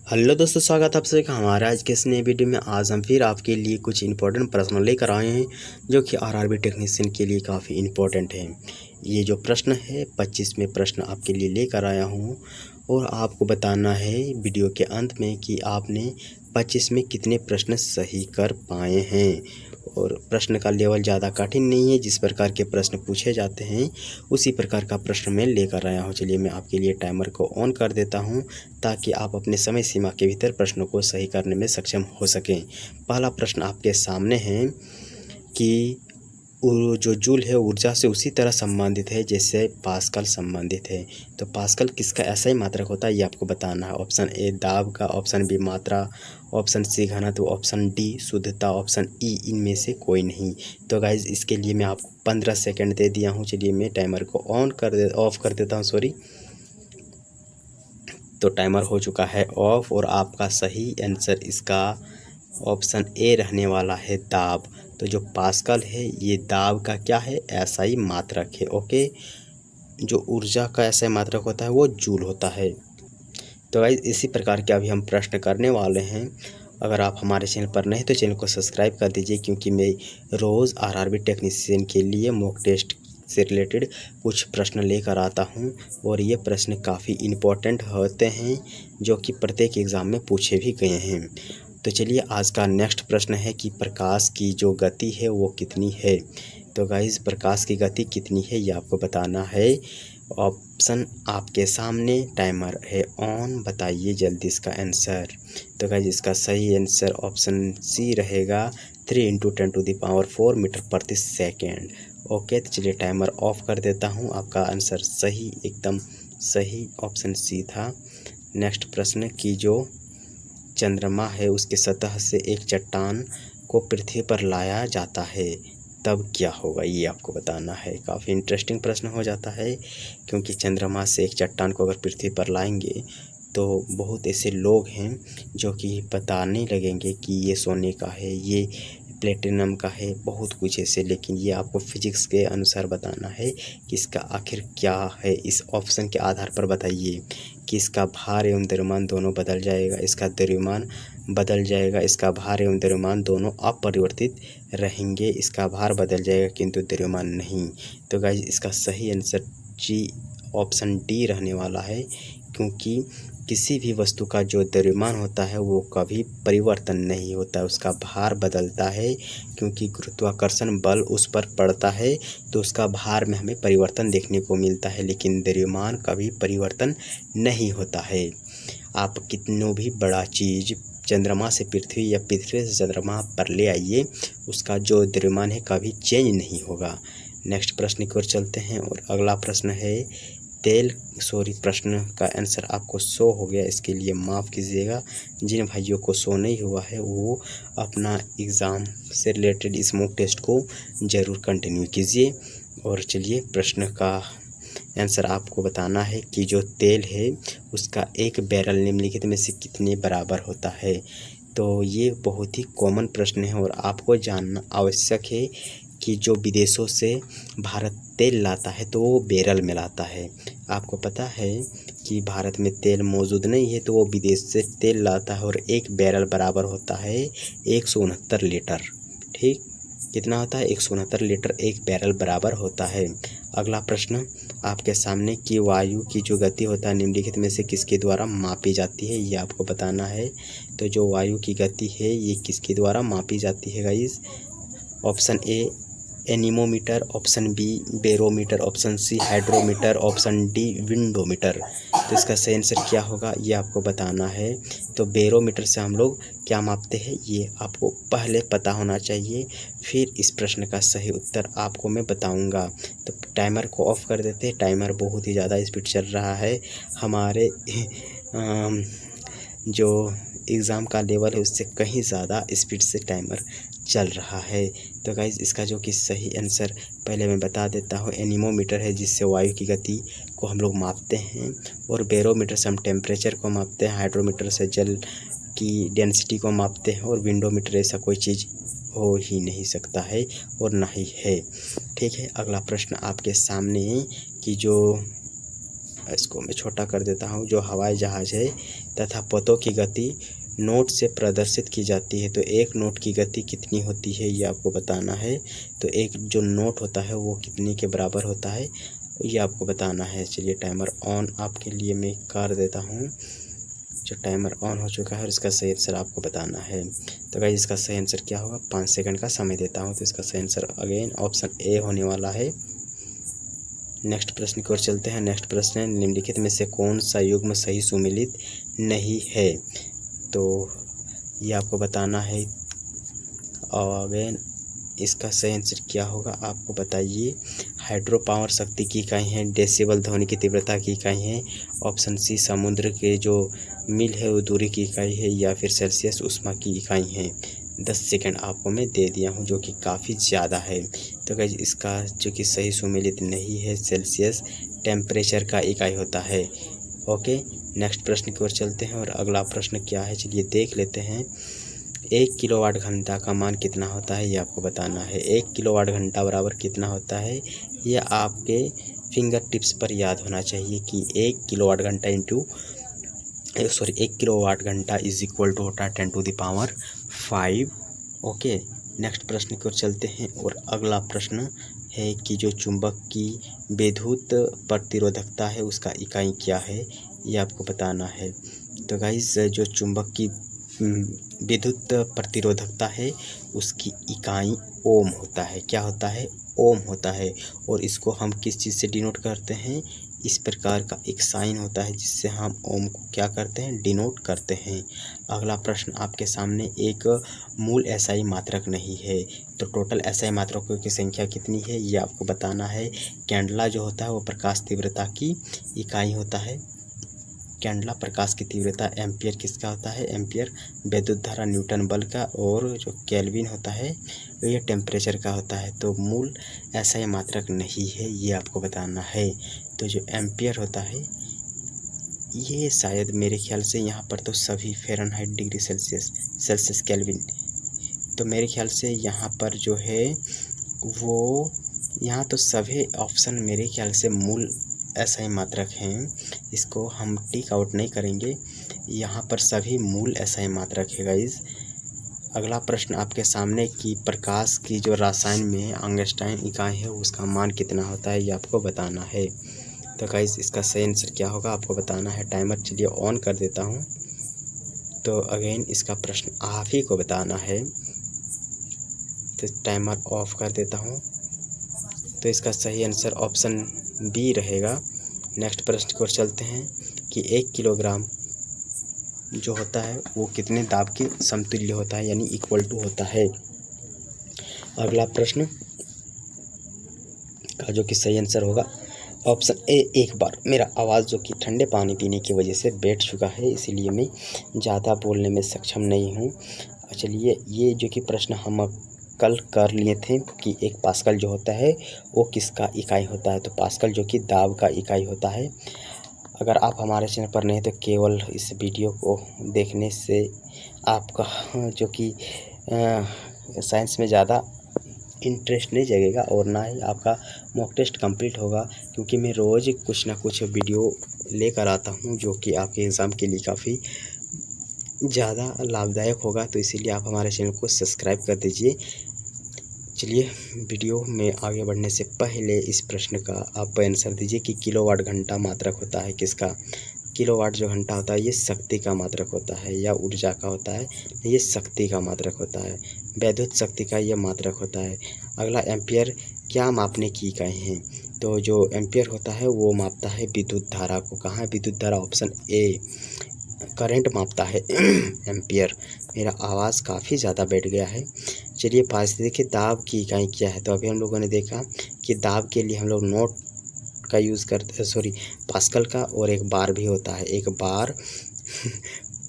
Hello दोस्तों, स्वागत है आप सभी का हमारे आज के इस नए वीडियो में। आज हम फिर आपके लिए कुछ इंपॉर्टेंट प्रश्न लेकर आए हैं जो कि आरआरबी टेक्नीशियन के लिए काफ़ी इंपॉर्टेंट हैं। ये जो प्रश्न है 25वें प्रश्न आपके लिए लेकर आया हूँ और आपको बताना है वीडियो के अंत में कि आपने 25 में कितने प्रश्न सही कर पाए हैं। और प्रश्न का लेवल ज़्यादा कठिन नहीं है, जिस प्रकार के प्रश्न पूछे जाते हैं उसी प्रकार का प्रश्न मैं लेकर आया हूँ। चलिए मैं आपके लिए टाइमर को ऑन कर देता हूँ ताकि आप अपने समय सीमा के भीतर प्रश्नों को सही करने में सक्षम हो सकें। पहला प्रश्न आपके सामने है कि जो जूल है ऊर्जा से उसी तरह संबंधित है जैसे पास्कल संबंधित है। तो पास्कल किसका ऐसा ही मात्रक होता है ये आपको बताना है। ऑप्शन ए दाब का, ऑप्शन बी मात्रा, ऑप्शन सी घनत्व, ऑप्शन डी शुद्धता, ऑप्शन ई इनमें से कोई नहीं। तो गाइज इसके लिए मैं आपको 15 सेकंड दे दिया हूँ। चलिए मैं टाइमर को ऑफ कर देता हूँ, सॉरी। तो टाइमर हो चुका है ऑफ और आपका सही आंसर इसका ऑप्शन ए रहने वाला है, दाब। तो जो पास्कल है ये दाब का क्या है, ऐसा ही मात्रक है। ओके, जो ऊर्जा का ऐसा ही मात्रक होता है वो जूल होता है। तो गाइस इसी प्रकार के अभी हम प्रश्न करने वाले हैं। अगर आप हमारे चैनल पर नहीं तो चैनल को सब्सक्राइब कर दीजिए, क्योंकि मैं रोज़ आरआरबी टेक्नीशियन के लिए मॉक टेस्ट से रिलेटेड कुछ प्रश्न लेकर आता हूं और ये प्रश्न काफ़ी इम्पोर्टेंट होते हैं जो कि प्रत्येक एग्ज़ाम में पूछे भी गए हैं। तो चलिए आज का नेक्स्ट प्रश्न है कि प्रकाश की जो गति है वो कितनी है। तो गाइस प्रकाश की गति कितनी है ये आपको बताना है। ऑप्शन आपके सामने, टाइमर है ऑन, बताइए जल्दी इसका आंसर। तो गाइस इसका सही आंसर ऑप्शन सी रहेगा, 3 × 10⁴ मीटर प्रति सेकेंड। ओके, तो चलिए टाइमर ऑफ कर देता हूँ। आपका आंसर सही, एकदम सही ऑप्शन सी था। नेक्स्ट प्रश्न की जो चंद्रमा है उसके सतह से एक चट्टान को पृथ्वी पर लाया जाता है तब क्या होगा, ये आपको बताना है। काफ़ी इंटरेस्टिंग प्रश्न हो जाता है, क्योंकि चंद्रमा से एक चट्टान को अगर पृथ्वी पर लाएंगे तो बहुत ऐसे लोग हैं जो कि बताने लगेंगे कि ये सोने का है, ये प्लेटिनम का है, बहुत कुछ ऐसे। लेकिन ये आपको फिजिक्स के अनुसार बताना है कि इसका आखिर क्या है। इस ऑप्शन के आधार पर बताइए कि इसका भार एवं द्रव्यमान दोनों बदल जाएगा, इसका द्रव्यमान बदल जाएगा, इसका भार एवं द्रव्यमान दोनों अपरिवर्तित रहेंगे, इसका भार बदल जाएगा किंतु द्रव्यमान नहीं। तो गाइस इसका सही आंसर जी ऑप्शन डी रहने वाला है, क्योंकि किसी भी वस्तु का जो द्रव्यमान होता है वो कभी परिवर्तन नहीं होता, उसका भार बदलता है। क्योंकि गुरुत्वाकर्षण बल उस पर पड़ता है तो उसका भार में हमें परिवर्तन देखने को मिलता है, लेकिन द्रव्यमान कभी परिवर्तन नहीं होता है। आप कितनों भी बड़ा चीज़ चंद्रमा से पृथ्वी या पृथ्वी से चंद्रमा पर ले आइए, उसका जो द्रव्यमान है कभी चेंज नहीं होगा। नेक्स्ट प्रश्न की ओर चलते हैं और अगला प्रश्न है प्रश्न का आंसर आपको शो हो गया, इसके लिए माफ़ कीजिएगा। जिन भाइयों को शो नहीं हुआ है वो अपना एग्ज़ाम से रिलेटेड इस मॉक टेस्ट को ज़रूर कंटिन्यू कीजिए। और चलिए प्रश्न का आंसर आपको बताना है कि जो तेल है उसका एक बैरल निम्नलिखित में से कितने बराबर होता है। तो ये बहुत ही कॉमन प्रश्न है और आपको जानना आवश्यक है कि जो विदेशों से भारत तेल लाता है तो वो बैरल में लाता है। आपको पता है कि भारत में तेल मौजूद नहीं है तो वो विदेश से तेल लाता है और एक बैरल बराबर होता है 169 लीटर। ठीक, कितना होता है, 169 लीटर एक बैरल बराबर होता है। अगला प्रश्न आपके सामने कि वायु की जो गति होता है निम्नलिखित में से किसके द्वारा मापी जाती है, ये आपको बताना है। तो जो वायु की गति है ये किसके द्वारा मापी जाती है guys. Option A anemometer, option B barometer, option C hydrometer, option D windometer. तो इसका सही आंसर क्या होगा ये आपको बताना है। तो बैरोमीटर से हम लोग क्या मापते हैं ये आपको पहले पता होना चाहिए, फिर इस प्रश्न का सही उत्तर आपको मैं बताऊंगा। तो टाइमर को ऑफ कर देते हैं। टाइमर बहुत ही ज़्यादा स्पीड चल रहा है, हमारे जो एग्ज़ाम का लेवल है उससे कहीं ज़्यादा स्पीड से टाइमर चल रहा है। तो गाइज़ इसका जो कि सही आंसर पहले मैं बता देता हूँ, एनीमोमीटर है जिससे वायु की गति को हम लोग मापते हैं, और बैरोमीटर से हम टेम्परेचर को मापते हैं, हाइड्रोमीटर से जल की डेंसिटी को मापते हैं, और विंडोमीटर ऐसा कोई चीज़ हो ही नहीं सकता है और ना ही है। ठीक है, अगला प्रश्न आपके सामने कि जो इसको मैं छोटा कर देता हूँ। जो हवाई जहाज़ है तथा पतों की गति नोट से प्रदर्शित की जाती है, तो एक नोट की गति कितनी होती है ये आपको बताना है। तो एक जो नोट होता है वो कितने के बराबर होता है ये आपको बताना है। चलिए टाइमर ऑन आपके लिए मैं कर देता हूँ। जो टाइमर ऑन हो चुका है और इसका सही आंसर आपको बताना है। तो गाइस इसका सही आंसर क्या होगा, 5 सेकंड का समय देता हूँ। तो इसका सही आंसर अगेन ऑप्शन ए होने वाला है। नेक्स्ट प्रश्न की ओर चलते हैं। नेक्स्ट प्रश्न है, निम्नलिखित में से कौन सा युग्म सही सुमेलित नहीं है। तो ये आपको बताना है। और अगेन इसका सही आंसर क्या होगा आपको बताइए। हाइड्रो पावर शक्ति की इकाई है, डेसिबल ध्वनि की तीव्रता की इकाई है, ऑप्शन सी समुद्र के जो मील है वो दूरी की इकाई है, या फिर सेल्सियस ऊष्मा की इकाई है। 10 सेकंड आपको मैं दे दिया हूँ जो कि काफ़ी ज़्यादा है। तो गाइस इसका जो कि सही सुमेलित नहीं है, सेल्सियस टेम्परेचर का इकाई होता है। ओके, नेक्स्ट प्रश्न की ओर चलते हैं और अगला प्रश्न क्या है चलिए देख लेते हैं। 1 किलोवाट घंटा का मान कितना होता है ये आपको बताना है। 1 किलोवाट घंटा बराबर कितना होता है ये आपके फिंगर टिप्स पर याद होना चाहिए कि 1 किलोवाट घंटा इंटू 1 किलोवाट घंटा इज इक्वल टू होता है 10⁵। ओके, नेक्स्ट प्रश्न की ओर चलते हैं और अगला प्रश्न है कि जो चुंबक की विद्युत प्रतिरोधकता है उसका इकाई क्या है ये आपको बताना है। तो गाइस जो चुंबक की विद्युत प्रतिरोधकता है उसकी इकाई ओम होता है। क्या होता है, ओम होता है। और इसको हम किस चीज़ से डिनोट करते हैं, इस प्रकार का एक साइन होता है जिससे हम ओम को क्या करते हैं, डिनोट करते हैं। अगला प्रश्न आपके सामने, एक मूल एसआई मात्रक नहीं है तो टोटल एसआई मात्रकों की संख्या कितनी है ये आपको बताना है। कैंडला जो होता है वो प्रकाश तीव्रता की इकाई होता है। कैंडला प्रकाश की तीव्रता। एम्पियर किसका होता है, एम्पियर विद्युत धारा न्यूटन बल का। और जो केल्विन होता है ये टेम्परेचर का होता है। तो मूल एसआई मात्रक नहीं है ये आपको बताना है। तो जो एम्पियर होता है ये शायद मेरे ख्याल से यहाँ पर तो सभी फ़ारेनहाइट डिग्री सेल्सियस केल्विन, तो मेरे ख्याल से यहाँ पर जो है वो यहाँ तो सभी ऑप्शन मेरे ख्याल से मूल एसआई मात्रक हैं। इसको हम टिक आउट नहीं करेंगे, यहाँ पर सभी मूल एसआई मात्रक है गाइस। अगला प्रश्न आपके सामने कि प्रकाश की जो रसायन में आंगस्टाइन इकाई है उसका मान कितना होता है ये आपको बताना है। तो गाइस इसका सही आंसर क्या होगा आपको बताना है। टाइमर चलिए ऑन कर देता हूँ। तो अगेन इसका प्रश्न आप ही को बताना है। तो टाइमर ऑफ कर देता हूँ। तो इसका सही आंसर ऑप्शन बी रहेगा। नेक्स्ट प्रश्न की ओर चलते हैं कि 1 किलोग्राम जो होता है वो कितने दाब के समतुल्य होता है, यानी इक्वल टू होता है। अगला प्रश्न का जो कि सही आंसर होगा ऑप्शन ए। एक बार मेरा आवाज़ जो कि ठंडे पानी पीने की वजह से बैठ चुका है, इसीलिए मैं ज़्यादा बोलने में सक्षम नहीं हूँ। चलिए ये जो कि प्रश्न हम कल कर लिए थे कि एक पास्कल जो होता है वो किसका इकाई होता है। तो पास्कल जो कि दाब का इकाई होता है। अगर आप हमारे चैनल पर नहीं तो केवल इस वीडियो को देखने से आपका जो कि साइंस में ज़्यादा इंटरेस्ट नहीं जगेगा और ना ही आपका मॉक टेस्ट कंप्लीट होगा, क्योंकि मैं रोज़ कुछ ना कुछ वीडियो लेकर आता हूँ जो कि आपके एग्ज़ाम के लिए काफ़ी ज़्यादा लाभदायक होगा। तो इसीलिए आप हमारे चैनल को सब्सक्राइब कर दीजिए। चलिए वीडियो में आगे बढ़ने से पहले इस प्रश्न का आप आंसर दीजिए कि किलोवाट घंटा मात्रक होता है किसका। किलोवाट जो घंटा होता है ये शक्ति का मात्रक होता है या ऊर्जा का होता है, ये शक्ति का मात्रक होता है। विद्युत शक्ति का ये मात्रक होता है। अगला एम्पियर क्या मापने की इकाई है। तो जो एम्पियर होता है वो मापता है विद्युत धारा को। कहाँ है विद्युत धारा, ऑप्शन ए। करंट मापता है एम्पियर। मेरा आवाज़ काफ़ी ज़्यादा बैठ गया है। चलिए पास देखिए दाब की इकाई क्या है। तो अभी हम लोगों ने देखा कि दाब के लिए हम लोग नोट का यूज़ करते, सॉरी पास्कल का, और एक बार भी होता है। एक बार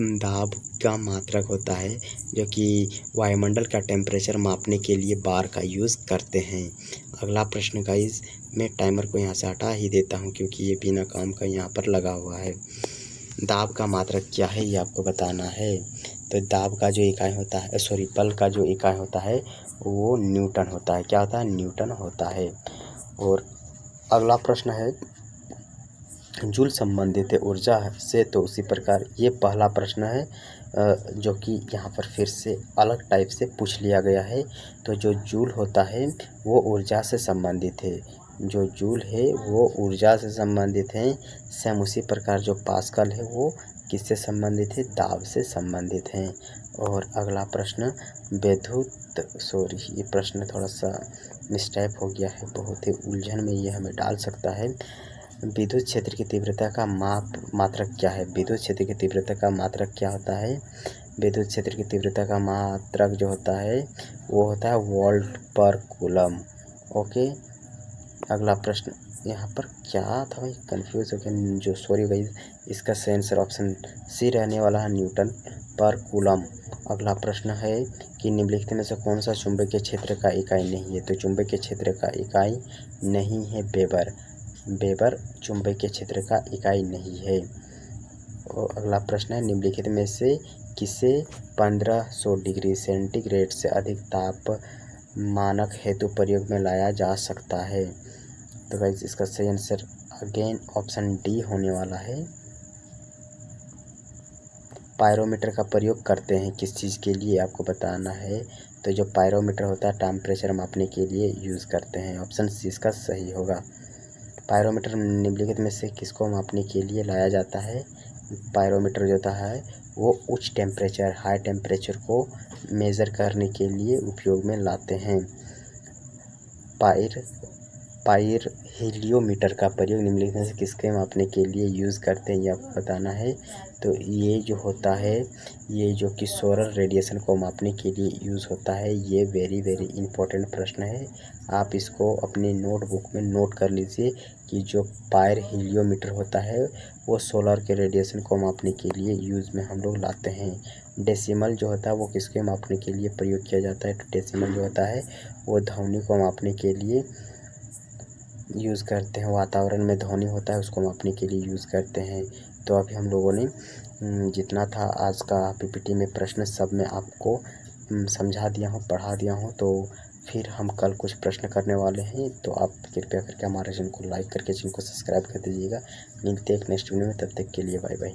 दाब का मात्रक होता है जो कि वायुमंडल का टेम्परेचर मापने के लिए बार का यूज़ करते हैं। अगला प्रश्न गाइस, मैं टाइमर को यहाँ से हटा ही देता हूँ क्योंकि ये बिना काम का यहाँ पर लगा हुआ है। दाब का मात्रक क्या है ये आपको बताना है। तो दाब का जो इकाई होता है, सॉरी बल का जो इकाई होता है वो न्यूटन होता है। क्या होता है, न्यूटन होता है। और अगला प्रश्न है जूल संबंधित है ऊर्जा से, तो उसी प्रकार ये पहला प्रश्न है जो कि यहाँ पर फिर से अलग टाइप से पूछ लिया गया है। तो जो जूल होता है वो ऊर्जा से संबंधित है, जो जूल है वो ऊर्जा से संबंधित है। सेम उसी प्रकार जो पास्कल है वो किससे संबंधित है, दाब से संबंधित हैं। और अगला प्रश्न ये प्रश्न थोड़ा सा मिस्टेक हो गया है, बहुत ही उलझन में ये हमें डाल सकता है। विद्युत क्षेत्र की तीव्रता का मात्रक क्या है? विद्युत क्षेत्र की तीव्रता का मात्रक क्या होता है? विद्युत क्षेत्र की तीव्रता का मात्रक जो होता है वो होता है वोल्ट पर कूलम। ओके, अगला प्रश्न यहाँ पर क्या था भाई, कंफ्यूज हो गया जो, सॉरी भाई। इसका सही आंसर ऑप्शन सी रहने वाला है, न्यूटन पर कूलम। अगला प्रश्न है कि निम्नलिखित में से कौन सा चुंबकीय क्षेत्र का इकाई नहीं है? तो चुंबकीय क्षेत्र का इकाई नहीं है वेबर। वेबर चुंबकीय क्षेत्र का इकाई नहीं है। और अगला प्रश्न है निम्नलिखित में से किसे 1500 डिग्री सेंटीग्रेड से अधिक ताप मानक हेतु प्रयोग में लाया जा सकता है? तो गाइस इसका सही आंसर अगेन ऑप्शन डी होने वाला है। पायरोमीटर का प्रयोग करते हैं किस चीज़ के लिए आपको बताना है? तो जो पायरोमीटर होता है टेम्परेचर मापने के लिए यूज़ करते हैं। ऑप्शन सी इसका सही होगा। पायरोमीटर निम्नलिखित में से किसको मापने के लिए लाया जाता है? पायरोमीटर जो होता है वो उच्च टेम्परेचर, हाई टेम्परेचर को मेज़र करने के लिए उपयोग में लाते हैं। पायर हीलियोमीटर का प्रयोग निम्नलिखित में से किसके मापने के लिए यूज़ करते हैं, ये आपको बताना है। तो ये जो होता है, ये जो कि सोलर रेडिएशन को मापने के लिए यूज़ होता है। ये वेरी वेरी इंपॉर्टेंट प्रश्न है, आप इसको अपने नोटबुक में नोट कर लीजिए कि जो पायर हीलियोमीटर होता है वो सोलर के रेडिएशन को मापने के लिए यूज़ में हम लोग लाते हैं। डेसिमल जो होता है वो किसके मापने के लिए प्रयोग किया जाता है? तो डेसिमल जो होता है वो ध्वनि को मापने के लिए यूज़ करते हैं। वातावरण में ध्वनि होता है उसको मापने के लिए यूज़ करते हैं। तो अभी हम लोगों ने जितना था आज का पीपीटी में प्रश्न सब मैं आपको समझा दिया हूँ, पढ़ा दिया हूँ। तो फिर हम कल कुछ प्रश्न करने वाले हैं, तो आप कृपया करके हमारे चैनल को लाइक करके चैनल को सब्सक्राइब कर दीजिएगा। मिलते हैं एक नेक्स्ट वीडियो में, तब तक के लिए बाय बाय।